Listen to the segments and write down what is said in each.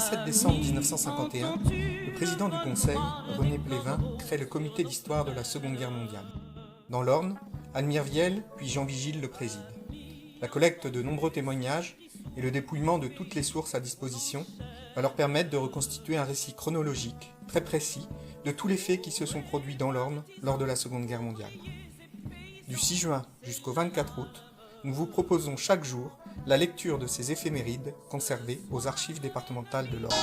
17 décembre 1951, le président du Conseil, René Plévin, crée le comité d'histoire de la Seconde Guerre mondiale. Dans l'Orne, Admire Viel puis Jean Vigile le préside. La collecte de nombreux témoignages et le dépouillement de toutes les sources à disposition va leur permettre de reconstituer un récit chronologique, très précis, de tous les faits qui se sont produits dans l'Orne lors de la Seconde Guerre mondiale. Du 6 juin jusqu'au 24 août, nous vous proposons chaque jour la lecture de ces éphémérides conservées aux archives départementales de l'Orne.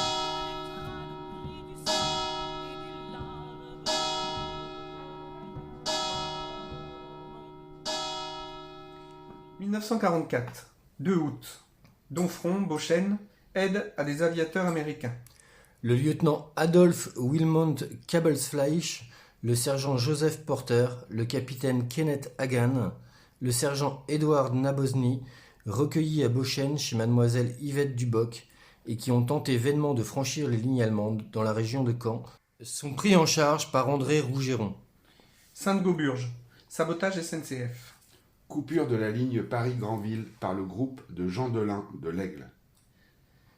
« 1944, 2 août. Domfront, Beauchesne, aide à des aviateurs américains. Le lieutenant Adolph Wilmont Kabelsfleisch, le sergent Joseph Porter, le capitaine Kenneth Hagan, le sergent Edward Nabozny, recueillis à Beauchesne chez mademoiselle Yvette Duboc et qui ont tenté vainement de franchir les lignes allemandes dans la région de Caen, sont pris en charge par André Rougeron. Sainte-Gauburge, sabotage SNCF. Coupure de la ligne Paris-Granville par le groupe de Jean Delin de l'Aigle.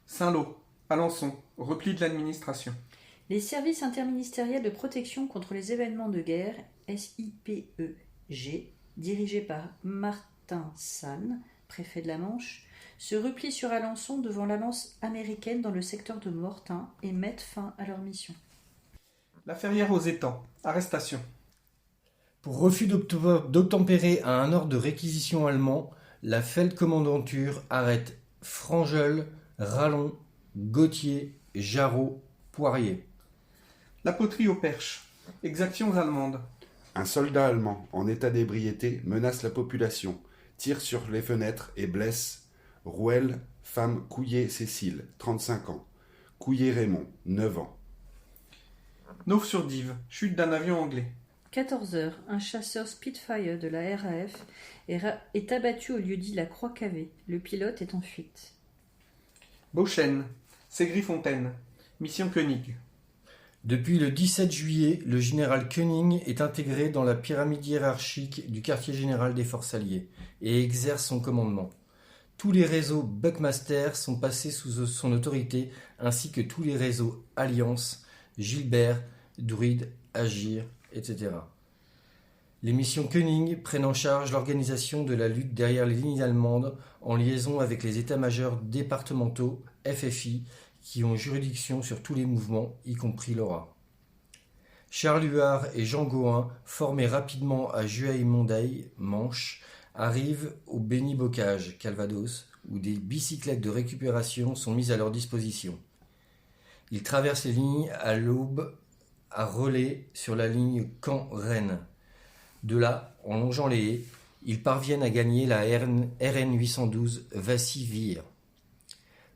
Saint-Lô, Alençon, repli de l'administration. Les services interministériels de protection contre les événements de guerre, SIPEG, dirigés par Martin Sanne, préfet de la Manche, se replient sur Alençon devant l'avance américaine dans le secteur de Mortain et mettent fin à leur mission. La Ferrière aux étangs, arrestation. Pour refus d'obtempérer à un ordre de réquisition allemand, la Feldkommandantur arrête Frangel, Rallon, Gauthier, Jarreau, Poirier. La poterie aux perches, exactions allemandes. Un soldat allemand en état d'ébriété menace la population, tire sur les fenêtres et blesse Rouel, femme Couillet-Cécile, 35 ans. Couillet-Raymond, 9 ans. Nauf-sur-Dive, chute d'un avion anglais. 14h, un chasseur Spitfire de la RAF est abattu au lieu-dit la Croix-Cavée. Le pilote est en fuite. Beauchesne, Ségri-Fontaine, mission Koenig. Depuis le 17 juillet, le général Koenig est intégré dans la pyramide hiérarchique du quartier général des forces alliées et exerce son commandement. Tous les réseaux Buckmaster sont passés sous son autorité, ainsi que tous les réseaux Alliance, Gilbert, Druide, Agir, etc. Les missions Koenig prennent en charge l'organisation de la lutte derrière les lignes allemandes en liaison avec les états-majors départementaux, FFI, qui ont juridiction sur tous les mouvements, y compris l'ORA. Charles Huard et Jean Gauhin, formés rapidement à Jueil-Mondaye, Manche, arrivent au Béni-Bocage, Calvados, où des bicyclettes de récupération sont mises à leur disposition. Ils traversent les lignes à l'aube à relais sur la ligne Caen-Rennes. De là, en longeant les haies, ils parviennent à gagner la RN 812 Vassy-Vire.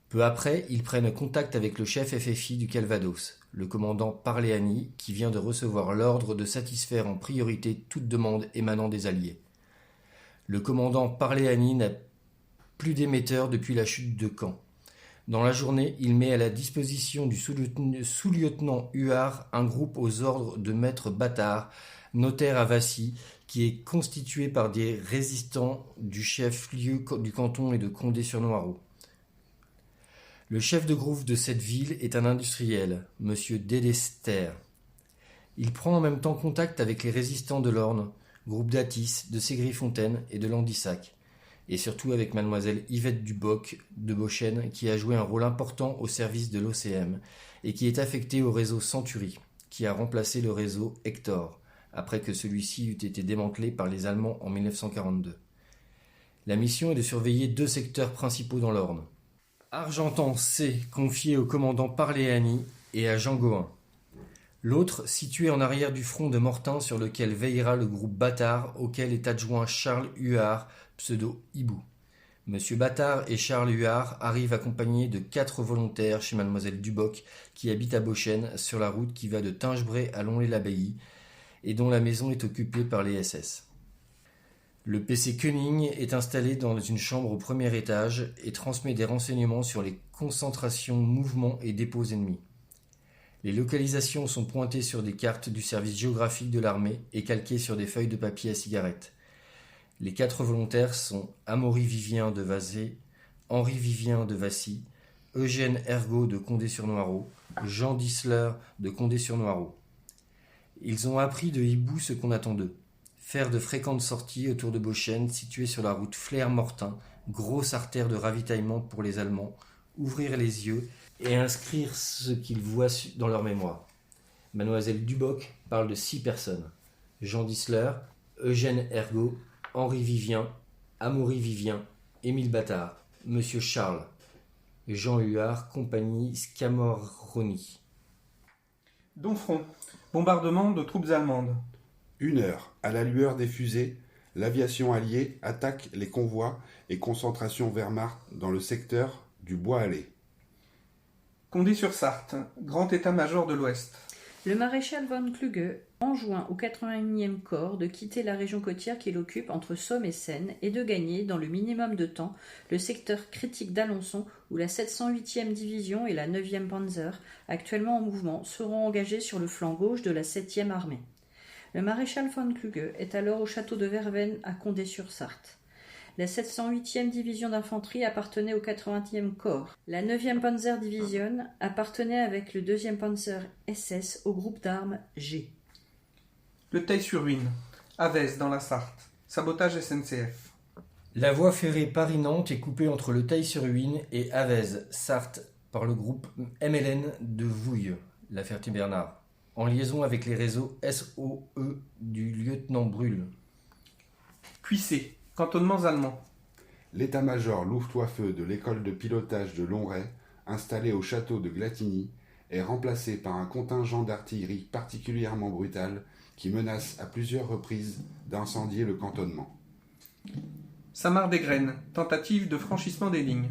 Peu après, ils prennent contact avec le chef FFI du Calvados, le commandant Parléani, qui vient de recevoir l'ordre de satisfaire en priorité toute demande émanant des Alliés. Le commandant Parléani n'a plus d'émetteur depuis la chute de Caen. Dans la journée, il met à la disposition du sous-lieutenant Huard un groupe aux ordres de maître Bâtard, notaire à Vassy, qui est constitué par des résistants du chef-lieu du canton et de Condé-sur-Noireau. Le chef de groupe de cette ville est un industriel, M. Délester. Il prend en même temps contact avec les résistants de l'Orne, groupe d'Atis, de Ségri-Fontaine et de Landissac, et surtout avec mademoiselle Yvette Duboc de Beauchesne, qui a joué un rôle important au service de l'OCM et qui est affectée au réseau Century, qui a remplacé le réseau Hector, après que celui-ci eut été démantelé par les Allemands en 1942. La mission est de surveiller 2 secteurs principaux dans l'Orne. Argentan C, confié au commandant Parléani et à Jean Gauhin. L'autre, situé en arrière du front de Mortain, sur lequel veillera le groupe Bâtard, auquel est adjoint Charles Huard, pseudo Hibou. Monsieur Bâtard et Charles Huard arrivent accompagnés de 4 volontaires chez mademoiselle Duboc, qui habite à Beauchesne, sur la route qui va de Tingebray à Lonlay-l'Abbaye, et dont la maison est occupée par les SS. Le PC Koenig est installé dans une chambre au premier étage et transmet des renseignements sur les concentrations, mouvements et dépôts ennemis. Les localisations sont pointées sur des cartes du service géographique de l'armée et calquées sur des feuilles de papier à cigarette. Les 4 volontaires sont Amaury Vivien de Vazé, Henri Vivien de Vassy, Eugène Ergot de Condé-sur-Noireau, Jean Dissler de Condé-sur-Noireau. Ils ont appris de Hibou ce qu'on attend d'eux. Faire de fréquentes sorties autour de Beauchêne, située sur la route Flers-Mortain, grosse artère de ravitaillement pour les Allemands, ouvrir les yeux et inscrire ce qu'ils voient dans leur mémoire. Mademoiselle Duboc parle de 6 personnes. Jean Dissler, Eugène Ergot, Henri Vivien, Amaury Vivien, Émile Battard, Monsieur Charles, Jean Huard, compagnie Scamorroni. Domfront. Bombardement de troupes allemandes. 1 heure, à la lueur des fusées, l'aviation alliée attaque les convois et concentrations Wehrmacht dans le secteur du Bois-Allé. Condé-sur-Sarthe. Grand état-major de l'Ouest. Le maréchal von Kluge enjoint au 81e corps de quitter la région côtière qu'il occupe entre Somme et Seine et de gagner, dans le minimum de temps, le secteur critique d'Alençon où la 708e division et la 9e Panzer, actuellement en mouvement, seront engagées sur le flanc gauche de la 7e armée. Le maréchal von Kluge est alors au château de Vervennes à Condé-sur-Sarthe. La 708e division d'infanterie appartenait au 80e corps. La 9e Panzer Division appartenait avec le 2e Panzer SS au groupe d'armes G. Le Theil-sur-Huisne. Avès dans la Sarthe. Sabotage SNCF. La voie ferrée Paris-Nantes est coupée entre le Theil-sur-Huisne et Avès, Sarthe, par le groupe MLN de Vouille, la Ferté-Bernard, en liaison avec les réseaux SOE du lieutenant Brûle. Cuissé. Cantonnements allemands. L'état-major Luftwaffe de l'école de pilotage de Lonray, installé au château de Glatigny, est remplacé par un contingent d'artillerie particulièrement brutal qui menace à plusieurs reprises d'incendier le cantonnement. Samar-des-Graines. Tentative de franchissement des lignes.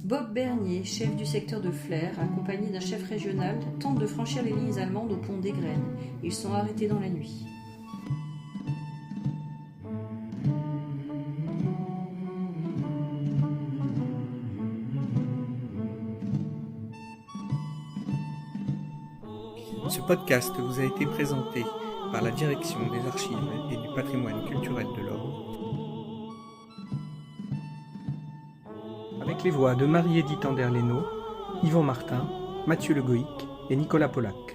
Bob Bernier, chef du secteur de Flers, accompagné d'un chef régional, tente de franchir les lignes allemandes au pont des Graines. Ils sont arrêtés dans la nuit. Ce podcast vous a été présenté par la Direction des Archives et du Patrimoine culturel de l'Orne, avec les voix de Marie-Édith Anderleno, Yvon Martin, Mathieu Le Goïc et Nicolas Polac.